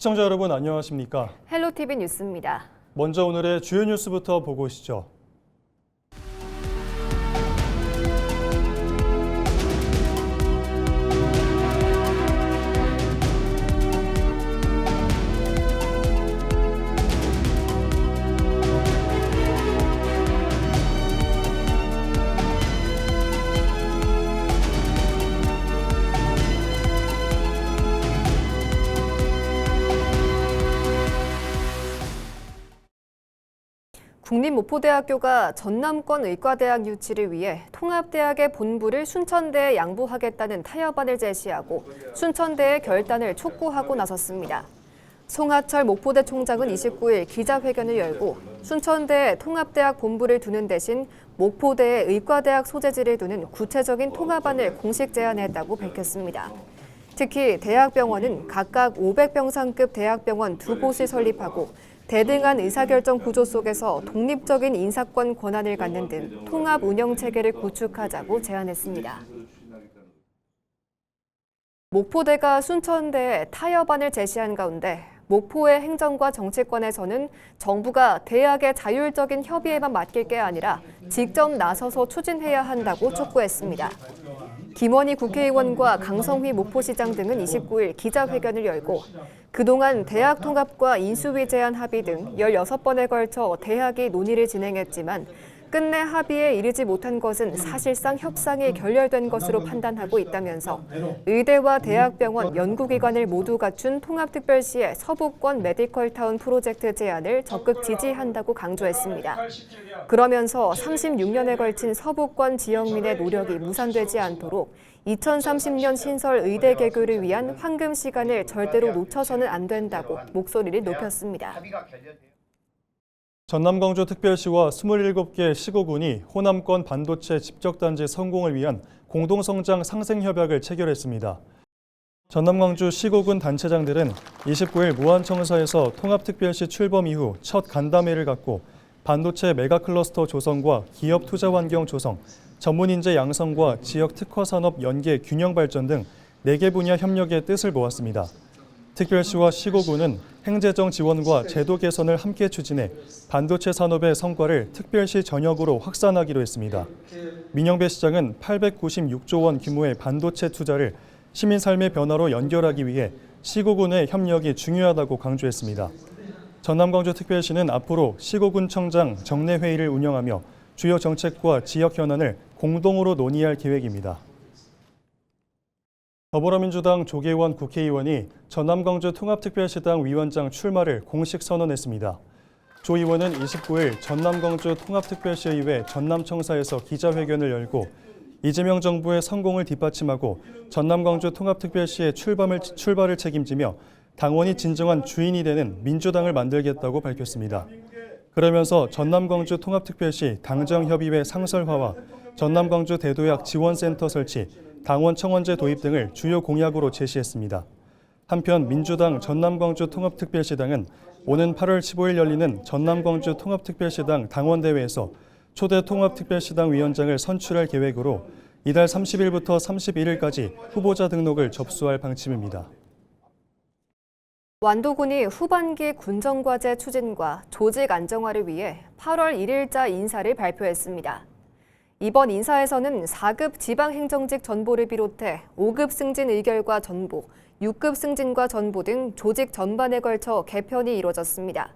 시청자 여러분 안녕하십니까? 헬로티비 뉴스입니다. 먼저 오늘의 주요 뉴스부터 보고 오시죠. 국립모포대학교가 전남권 의과대학 유치를 위해 통합대학의 본부를 순천대에 양보하겠다는 타협안을 제시하고 순천대의 결단을 촉구하고 나섰습니다. 송하철 모포대 총장은 29일 기자회견을 열고 순천대에 통합대학 본부를 두는 대신 목포대에 의과대학 소재지를 두는 구체적인 통합안을 공식 제안했다고 밝혔습니다. 특히 대학병원은 각각 500병상급 대학병원 2곳을 설립하고 대등한 의사결정 구조 속에서 독립적인 인사권 권한을 갖는 등 통합 운영 체계를 구축하자고 제안했습니다. 목포대가 순천대에 타협안을 제시한 가운데 목포의 행정과 정치권에서는 정부가 대학의 자율적인 협의에만 맡길 게 아니라 직접 나서서 추진해야 한다고 촉구했습니다. 김원희 국회의원과 강성휘 목포시장 등은 29일 기자회견을 열고 그동안 대학 통합과 인수위 제한 합의 등 16번에 걸쳐 대학이 논의를 진행했지만 끝내 합의에 이르지 못한 것은 사실상 협상이 결렬된 것으로 판단하고 있다면서 의대와 대학병원, 연구기관을 모두 갖춘 통합특별시의 서부권 메디컬타운 프로젝트 제안을 적극 지지한다고 강조했습니다. 그러면서 36년에 걸친 서부권 지역민의 노력이 무산되지 않도록 2030년 신설 의대 개교를 위한 황금 시간을 절대로 놓쳐서는 안 된다고 목소리를 높였습니다. 전남광주특별시와 27개 시도군이 호남권 반도체 집적단지 성공을 위한 공동성장 상생협약을 체결했습니다. 전남광주 시도군 단체장들은 29일 무안청사에서 통합특별시 출범 이후 첫 간담회를 갖고 반도체 메가클러스터 조성과 기업 투자 환경 조성, 전문인재 양성과 지역 특화산업 연계 균형 발전 등 4개 분야 협력의 뜻을 모았습니다. 특별시와 시도군은 행재정 지원과 제도 개선을 함께 추진해 반도체 산업의 성과를 특별시 전역으로 확산하기로 했습니다. 민영배 시장은 896조 원 규모의 반도체 투자를 시민 삶의 변화로 연결하기 위해 시도군의 협력이 중요하다고 강조했습니다. 전남광주특별시는 앞으로 시도군청장 정례회의를 운영하며 주요 정책과 지역 현안을 공동으로 논의할 계획입니다. 더불어민주당 조계원 국회의원이 전남광주 통합특별시당 위원장 출마를 공식 선언했습니다. 조 의원은 29일 전남광주 통합특별시의회 전남청사에서 기자회견을 열고 이재명 정부의 성공을 뒷받침하고 전남광주 통합특별시의 출발을 책임지며 당원이 진정한 주인이 되는 민주당을 만들겠다고 밝혔습니다. 그러면서 전남광주 통합특별시 당정협의회 상설화와 전남광주 대도약 지원센터 설치, 당원 청원제 도입 등을 주요 공약으로 제시했습니다. 한편 민주당 전남광주 통합특별시당은 오는 8월 15일 열리는 전남광주 통합특별시당 당원대회에서 초대 통합특별시당 위원장을 선출할 계획으로 이달 30일부터 31일까지 후보자 등록을 접수할 방침입니다. 완도군이 후반기 군정과제 추진과 조직 안정화를 위해 8월 1일자 인사를 발표했습니다. 이번 인사에서는 4급 지방행정직 전보를 비롯해 5급 승진 의결과 전보, 6급 승진과 전보 등 조직 전반에 걸쳐 개편이 이뤄졌습니다.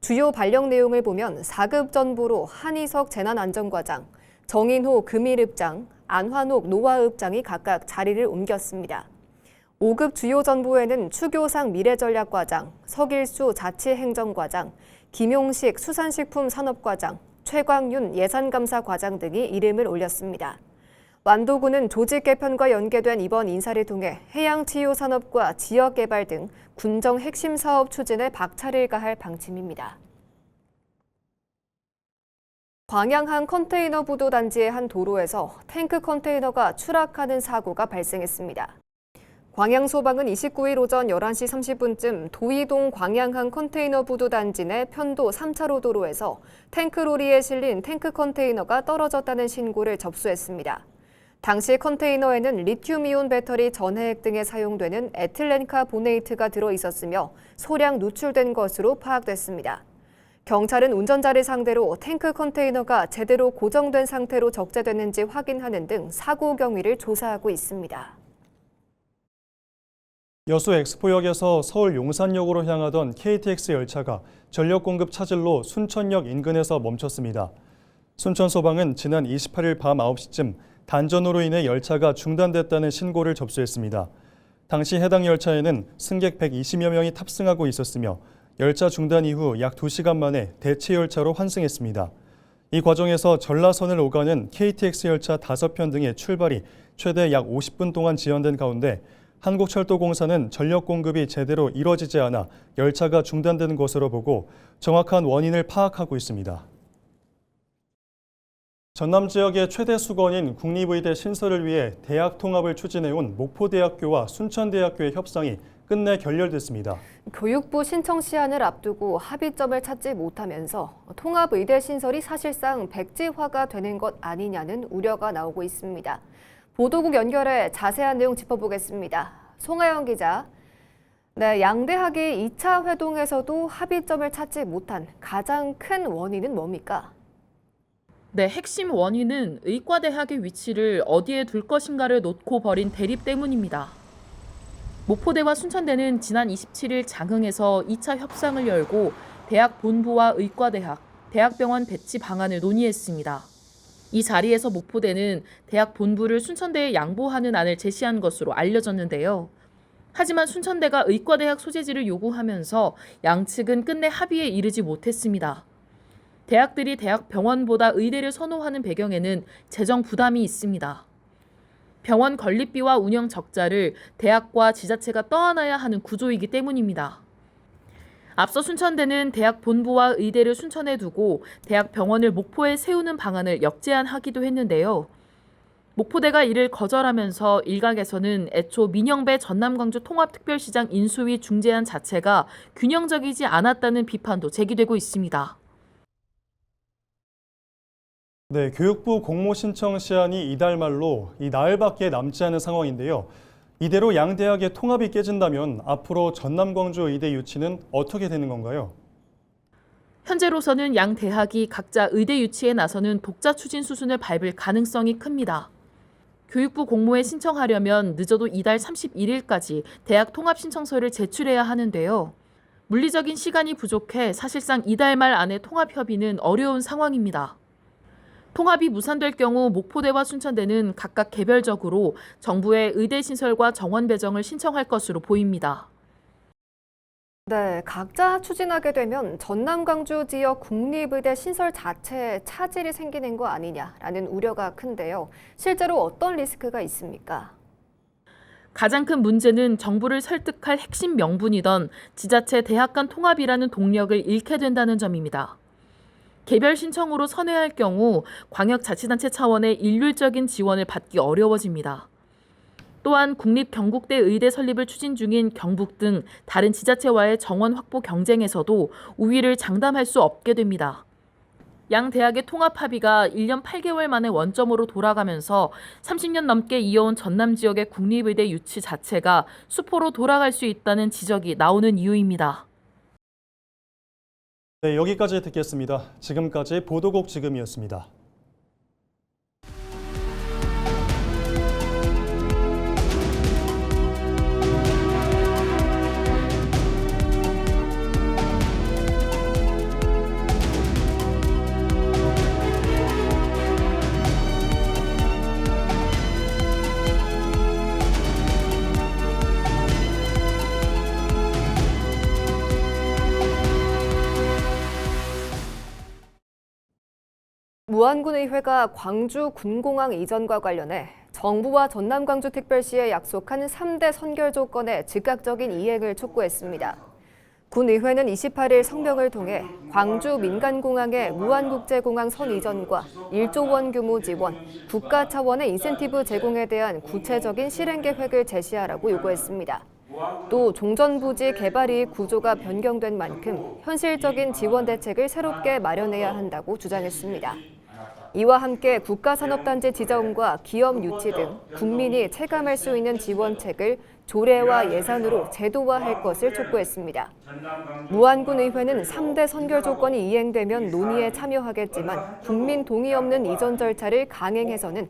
주요 발령 내용을 보면 4급 전보로 한희석 재난안전과장, 정인호 금일읍장, 안환옥 노화읍장이 각각 자리를 옮겼습니다. 5급 주요 전보에는 추교상 미래전략과장, 서길수 자치행정과장, 김용식 수산식품산업과장, 최광윤 예산감사과장 등이 이름을 올렸습니다. 완도군은 조직 개편과 연계된 이번 인사를 통해 해양치유산업과 지역개발 등 군정 핵심 사업 추진에 박차를 가할 방침입니다. 광양항 컨테이너 부도 단지의 한 도로에서 탱크 컨테이너가 추락하는 사고가 발생했습니다. 광양소방은 29일 오전 11시 30분쯤 도이동 광양항 컨테이너 부도 단지 내 편도 3차로 도로에서 탱크로리에 실린 탱크 컨테이너가 떨어졌다는 신고를 접수했습니다. 당시 컨테이너에는 리튬이온 배터리 전해액 등에 사용되는 에틸렌카 보네이트가 들어 있었으며 소량 누출된 것으로 파악됐습니다. 경찰은 운전자를 상대로 탱크 컨테이너가 제대로 고정된 상태로 적재됐는지 확인하는 등 사고 경위를 조사하고 있습니다. 여수 엑스포역에서 서울 용산역으로 향하던 KTX 열차가 전력 공급 차질로 순천역 인근에서 멈췄습니다. 순천소방은 지난 28일 밤 9시쯤 단전으로 인해 열차가 중단됐다는 신고를 접수했습니다. 당시 해당 열차에는 승객 120여 명이 탑승하고 있었으며 열차 중단 이후 약 2시간 만에 대체 열차로 환승했습니다. 이 과정에서 전라선을 오가는 KTX 열차 5편 등의 출발이 최대 약 50분 동안 지연된 가운데 한국철도공사는 전력 공급이 제대로 이뤄지지 않아 열차가 중단된 것으로 보고 정확한 원인을 파악하고 있습니다. 전남 지역의 최대 수건인 국립의대 신설을 위해 대학 통합을 추진해온 목포대학교와 순천대학교의 협상이 끝내 결렬됐습니다. 교육부 신청 시한을 앞두고 합의점을 찾지 못하면서 통합의대 신설이 사실상 백지화가 되는 것 아니냐는 우려가 나오고 있습니다. 보도국 연결해 자세한 내용 짚어보겠습니다. 송하영 기자. 네, 양대학이 2차 회동에서도 합의점을 찾지 못한 가장 큰 원인은 뭡니까? 네, 핵심 원인은 의과대학의 위치를 어디에 둘 것인가를 놓고 벌인 대립 때문입니다. 목포대와 순천대는 지난 27일 장흥에서 2차 협상을 열고 대학 본부와 의과대학, 대학병원 배치 방안을 논의했습니다. 이 자리에서 목포대는 대학 본부를 순천대에 양보하는 안을 제시한 것으로 알려졌는데요. 하지만 순천대가 의과대학 소재지를 요구하면서 양측은 끝내 합의에 이르지 못했습니다. 대학들이 대학병원보다 의대를 선호하는 배경에는 재정 부담이 있습니다. 병원 건립비와 운영 적자를 대학과 지자체가 떠안아야 하는 구조이기 때문입니다. 앞서 순천대는 대학 본부와 의대를 순천에 두고 대학 병원을 목포에 세우는 방안을 역제안하기도 했는데요. 목포대가 이를 거절하면서 일각에서는 애초 민영배 전남광주 통합특별시장 인수위 중재안 자체가 균형적이지 않았다는 비판도 제기되고 있습니다. 네, 교육부 공모 신청 시한이 이달 말로 나흘밖에 남지 않은 상황인데요. 이대로 양 대학의 통합이 깨진다면 앞으로 전남광주 의대 유치는 어떻게 되는 건가요? 현재로서는 양 대학이 각자 의대 유치에 나서는 독자 추진 수순을 밟을 가능성이 큽니다. 교육부 공모에 신청하려면 늦어도 이달 31일까지 대학 통합 신청서를 제출해야 하는데요. 물리적인 시간이 부족해 사실상 이달 말 안에 통합 협의는 어려운 상황입니다. 통합이 무산될 경우 목포대와 순천대는 각각 개별적으로 정부의 의대 신설과 정원 배정을 신청할 것으로 보입니다. 네, 각자 추진하게 되면 전남 광주 지역 국립의대 신설 자체에 차질이 생기는 거 아니냐라는 우려가 큰데요. 실제로 어떤 리스크가 있습니까? 가장 큰 문제는 정부를 설득할 핵심 명분이던 지자체 대학 간 통합이라는 동력을 잃게 된다는 점입니다. 개별 신청으로 선회할 경우 광역자치단체 차원의 일률적인 지원을 받기 어려워집니다. 또한 국립경북대 의대 설립을 추진 중인 경북 등 다른 지자체와의 정원 확보 경쟁에서도 우위를 장담할 수 없게 됩니다. 양 대학의 통합 합의가 1년 8개월 만에 원점으로 돌아가면서 30년 넘게 이어온 전남 지역의 국립의대 유치 자체가 수포로 돌아갈 수 있다는 지적이 나오는 이유입니다. 네, 여기까지 듣겠습니다. 지금까지 보도국 지금이었습니다. 무안군의회가 광주 군공항 이전과 관련해 정부와 전남광주특별시에 약속한 3대 선결 조건에 즉각적인 이행을 촉구했습니다. 군의회는 28일 성명을 통해 광주 민간공항의 무안국제공항 선 이전과 1조 원 규모 지원, 국가 차원의 인센티브 제공에 대한 구체적인 실행 계획을 제시하라고 요구했습니다. 또 종전부지 개발이 구조가 변경된 만큼 현실적인 지원 대책을 새롭게 마련해야 한다고 주장했습니다. 이와 함께 국가산업단지 지정과 기업 유치 등 국민이 체감할 수 있는 지원책을 조례와 예산으로 제도화할 것을 촉구했습니다. 무안군 의회는 3대 선결 조건이 이행되면 논의에 참여하겠지만 국민 동의 없는 이전 절차를 강행해서는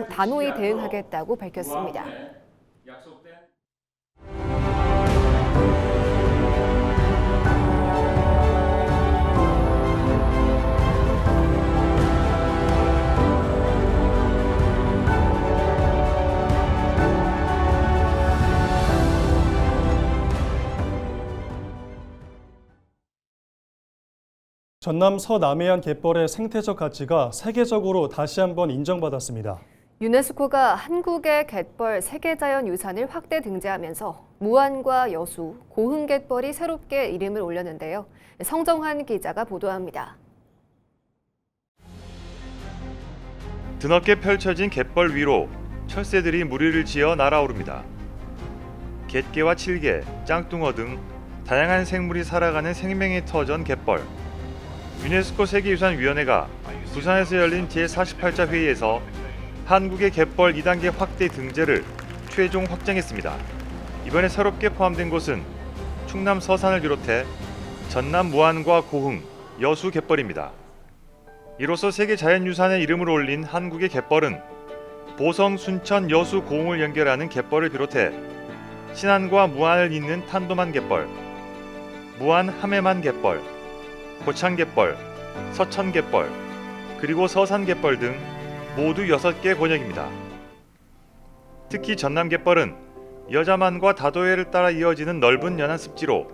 단호히 대응하겠다고 밝혔습니다. 전남 서남해안 갯벌의 생태적 가치가 세계적으로 다시 한번 인정받았습니다. 유네스코가 한국의 갯벌 세계자연유산을 확대 등재하면서 무안과 여수, 고흥갯벌이 새롭게 이름을 올렸는데요. 성정환 기자가 보도합니다. 드넓게 펼쳐진 갯벌 위로 철새들이 무리를 지어 날아오릅니다. 갯개와 칠개, 짱뚱어 등 다양한 생물이 살아가는 생명의 터전 갯벌. 유네스코 세계유산위원회가 부산에서 열린 제48차 회의에서 한국의 갯벌 2단계 확대 등재를 최종 확정했습니다. 이번에 새롭게 포함된 곳은 충남 서산을 비롯해 전남 무안과 고흥, 여수 갯벌입니다. 이로써 세계자연유산의 이름을 올린 한국의 갯벌은 보성, 순천, 여수, 고흥을 연결하는 갯벌을 비롯해 신안과 무안을 잇는 탄도만 갯벌, 무안 함해만 갯벌, 고창갯벌, 서천갯벌, 그리고 서산갯벌 등 모두 6개 권역입니다. 특히 전남갯벌은 여자만과 다도해를 따라 이어지는 넓은 연안 습지로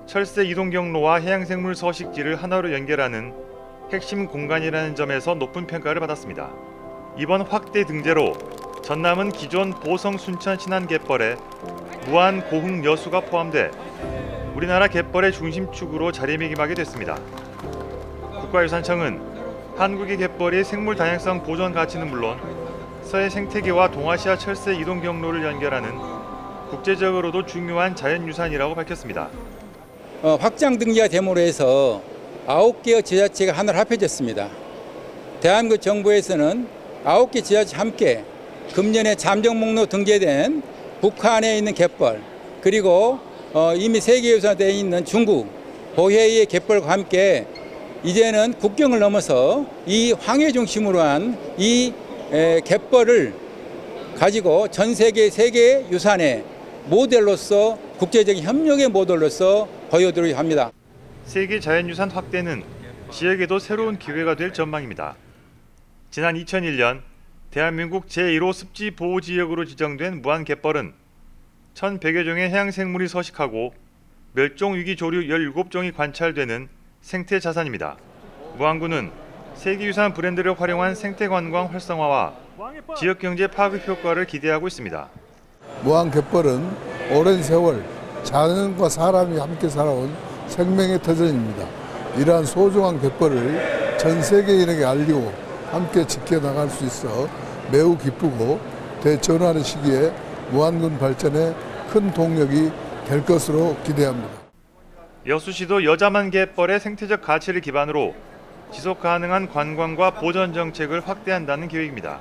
철새 이동 경로와 해양생물 서식지를 하나로 연결하는 핵심 공간이라는 점에서 높은 평가를 받았습니다. 이번 확대 등재로 전남은 기존 보성, 순천, 신안갯벌에 무안, 고흥, 여수가 포함돼 우리나라 갯벌의 중심축으로 자리매김하게 됐습니다. 국가유산청은 한국의 갯벌이 생물 다양성 보존 가치는 물론 서해 생태계와 동아시아 철새 이동 경로를 연결하는 국제적으로도 중요한 자연유산이라고 밝혔습니다. 확장 등재가 됨으로 해서 9개의 지자체가 하나로 합해졌습니다. 대한민국 정부에서는 9개 지자체 함께 금년에 잠정 목록 등재된 북한에 있는 갯벌, 그리고 이미 세계유산되어 있는 중국 보헤이의 갯벌과 함께 이제는 국경을 넘어서 이 황해 중심으로 한 이 갯벌을 가지고 전 세계 세계유산의 모델로서 국제적인 협력의 모델로서 보여드리려 합니다. 세계 자연유산 확대는 지역에도 새로운 기회가 될 전망입니다. 지난 2001년 대한민국 제1호 습지보호지역으로 지정된 무안갯벌은 1,100여 종의 해양생물이 서식하고 멸종위기 조류 17종이 관찰되는 생태자산입니다. 무안군은 세계유산 브랜드를 활용한 생태관광 활성화와 지역경제 파급 효과를 기대하고 있습니다. 무안갯벌은 오랜 세월 자연과 사람이 함께 살아온 생명의 터전입니다. 이러한 소중한 갯벌을 전 세계인에게 알리고 함께 지켜나갈 수 있어 매우 기쁘고 대전환의 시기에 무안군 발전에 큰 동력이 될 것으로 기대합니다. 여수시도 여자만 갯벌의 생태적 가치를 기반으로 지속 가능한 관광과 보전 정책을 확대한다는 계획입니다.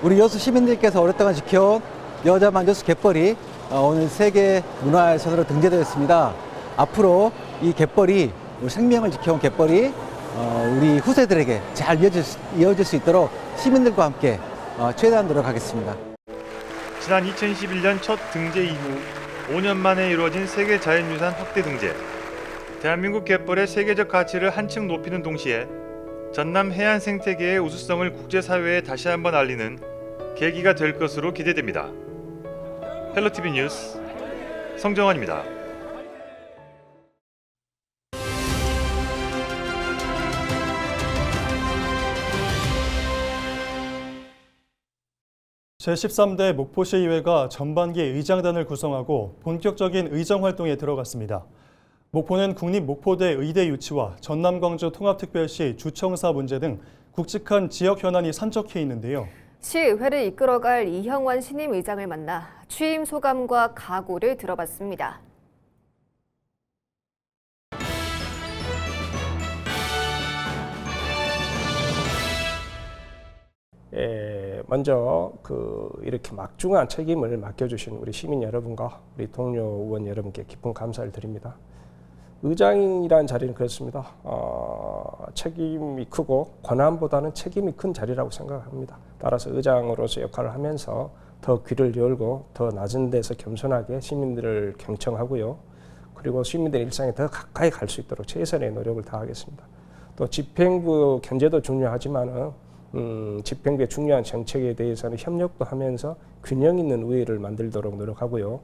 우리 여수 시민들께서 오랫동안 지켜온 여자만 여수 갯벌이 오늘 세계 문화유산으로 등재되었습니다. 앞으로 이 갯벌이 우리 생명을 지켜온 갯벌이 우리 후세들에게 잘 이어질 수 있도록 시민들과 함께 최대한 노력하겠습니다. 지난 2021년 첫 등재 이후 5년 만에 이루어진 세계 자연유산 확대 등재. 대한민국 갯벌의 세계적 가치를 한층 높이는 동시에 전남 해안 생태계의 우수성을 국제사회에 다시 한번 알리는 계기가 될 것으로 기대됩니다. 헬로티비 뉴스 성정환입니다. 제13대 목포시의회가 전반기 의장단을 구성하고 본격적인 의정 활동에 들어갔습니다. 목포는 국립목포대 의대 유치와 전남광주 통합특별시 주청사 문제 등 굵직한 지역 현안이 산적해 있는데요. 시의회를 이끌어갈 이형환 신임 의장을 만나 취임 소감과 각오를 들어봤습니다. 먼저 이렇게 막중한 책임을 맡겨주신 우리 시민 여러분과 우리 동료 의원 여러분께 깊은 감사를 드립니다. 의장이라는 자리는 그렇습니다. 책임이 크고 권한보다는 책임이 큰 자리라고 생각합니다. 따라서 의장으로서 역할을 하면서 더 귀를 열고 더 낮은 데서 겸손하게 시민들을 경청하고요. 그리고 시민들의 일상에 더 가까이 갈 수 있도록 최선의 노력을 다하겠습니다. 또 집행부 견제도 중요하지만 집행부의 중요한 정책에 대해서는 협력도 하면서 균형 있는 의회를 만들도록 노력하고요.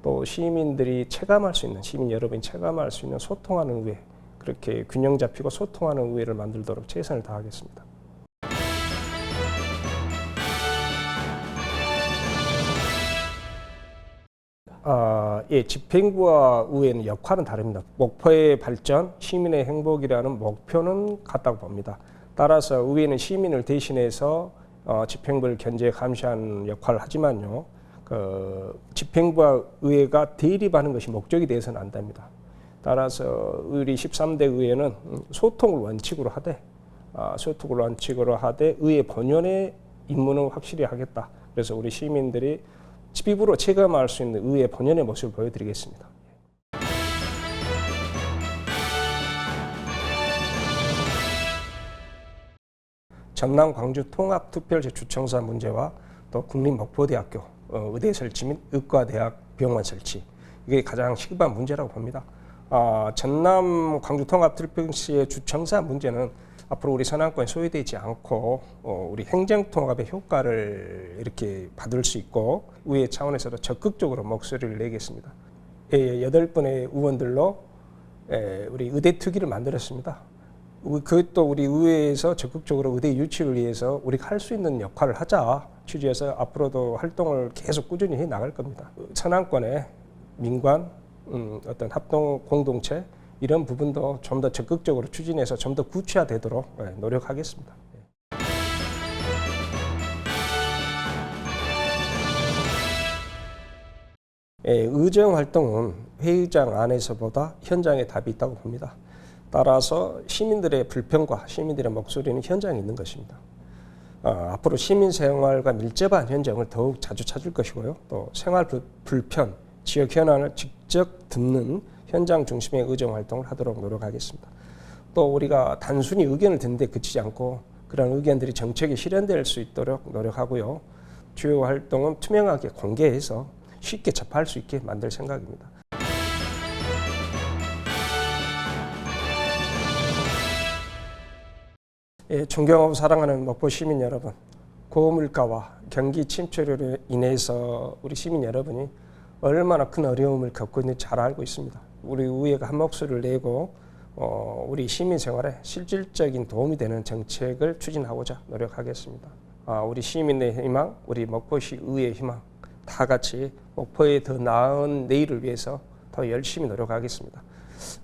또 시민들이 체감할 수 있는, 시민 여러분이 체감할 수 있는 소통하는 의회, 그렇게 균형 잡히고 소통하는 의회를 만들도록 최선을 다하겠습니다. 집행부와 의회는 역할은 다릅니다. 목포의 발전, 시민의 행복이라는 목표는 같다고 봅니다. 따라서 의회는 시민을 대신해서 집행부를 견제 감시하는 역할을 하지만요. 집행부와 의회가 대립하는 것이 목적이 되어서는 안 됩니다. 따라서 우리 13대 의회는 소통을 원칙으로 하되 의회 본연의 임무는 확실히 하겠다. 그래서 우리 시민들이 피부로 체감할 수 있는 의회 본연의 모습을 보여드리겠습니다. 전남 광주 통합특별시 주청사 문제와 또 국립목포대학교 의대 설치 및 의과대학 병원 설치, 이게 가장 시급한 문제라고 봅니다. 전남 광주 통합특별시의 주청사 문제는 앞으로 우리 서남권에 소외되지 않고 우리 행정통합의 효과를 이렇게 받을 수 있고 의회 차원에서도 적극적으로 목소리를 내겠습니다. 8분의 의원들로 우리 의대 특위를 만들었습니다. 그것도 우리 의회에서 적극적으로 의대 유치를 위해서 우리가 할 수 있는 역할을 하자 취지에서 앞으로도 활동을 계속 꾸준히 해 나갈 겁니다. 서남권의 민관, 어떤 합동 공동체 이런 부분도 좀 더 적극적으로 추진해서 좀 더 구체화되도록 노력하겠습니다. 의정 활동은 회의장 안에서보다 현장에 답이 있다고 봅니다. 따라서 시민들의 불평과 시민들의 목소리는 현장에 있는 것입니다. 앞으로 시민 생활과 밀접한 현장을 더욱 자주 찾을 것이고요. 또 생활 불편, 지역 현안을 직접 듣는 현장 중심의 의정 활동을 하도록 노력하겠습니다. 또 우리가 단순히 의견을 듣는 데 그치지 않고 그런 의견들이 정책에 실현될 수 있도록 노력하고요. 주요 활동은 투명하게 공개해서 쉽게 접할 수 있게 만들 생각입니다. 존경하고 사랑하는 목포 시민 여러분, 고물가와 경기 침체로 인해서 우리 시민 여러분이 얼마나 큰 어려움을 겪고 있는지 잘 알고 있습니다. 우리 의회가 한 목소리를 내고 우리 시민 생활에 실질적인 도움이 되는 정책을 추진하고자 노력하겠습니다. 우리 시민의 희망, 우리 목포시 의회의 희망, 다 같이 목포의 더 나은 내일을 위해서 더 열심히 노력하겠습니다.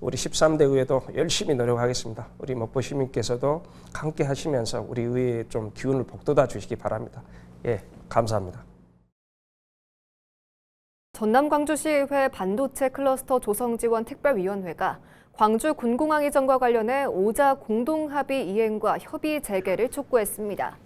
우리 13대 의회도 열심히 노력하겠습니다. 우리 목포 시민께서도 함께 하시면서 우리 의회에 좀 기운을 북돋아 주시기 바랍니다. 감사합니다. 전남 광주시의회 반도체 클러스터 조성 지원 특별위원회가 광주 군공항 이전과 관련해 5자 공동합의 이행과 협의 재개를 촉구했습니다.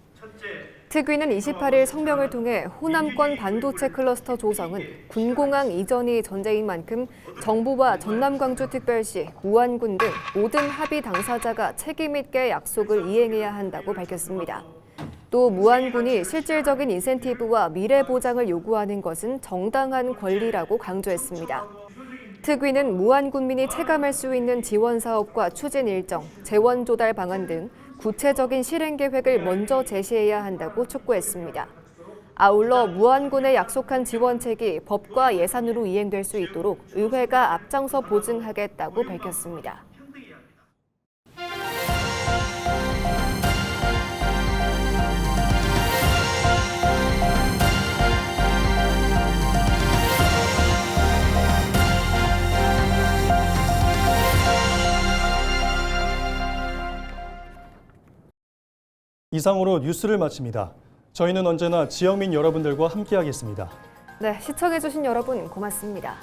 특위는 28일 성명을 통해 호남권 반도체 클러스터 조성은 군공항 이전이 전제인 만큼 정부와 전남광주특별시, 무안군 등 모든 합의 당사자가 책임 있게 약속을 이행해야 한다고 밝혔습니다. 또 무안군이 실질적인 인센티브와 미래 보장을 요구하는 것은 정당한 권리라고 강조했습니다. 특위는 무안군민이 체감할 수 있는 지원 사업과 추진 일정, 재원 조달 방안 등 구체적인 실행 계획을 먼저 제시해야 한다고 촉구했습니다. 아울러 무안군에 약속한 지원책이 법과 예산으로 이행될 수 있도록 의회가 앞장서 보증하겠다고 밝혔습니다. 이상으로 뉴스를 마칩니다. 저희는 언제나 지역민 여러분들과 함께하겠습니다. 네, 시청해주신 여러분 고맙습니다.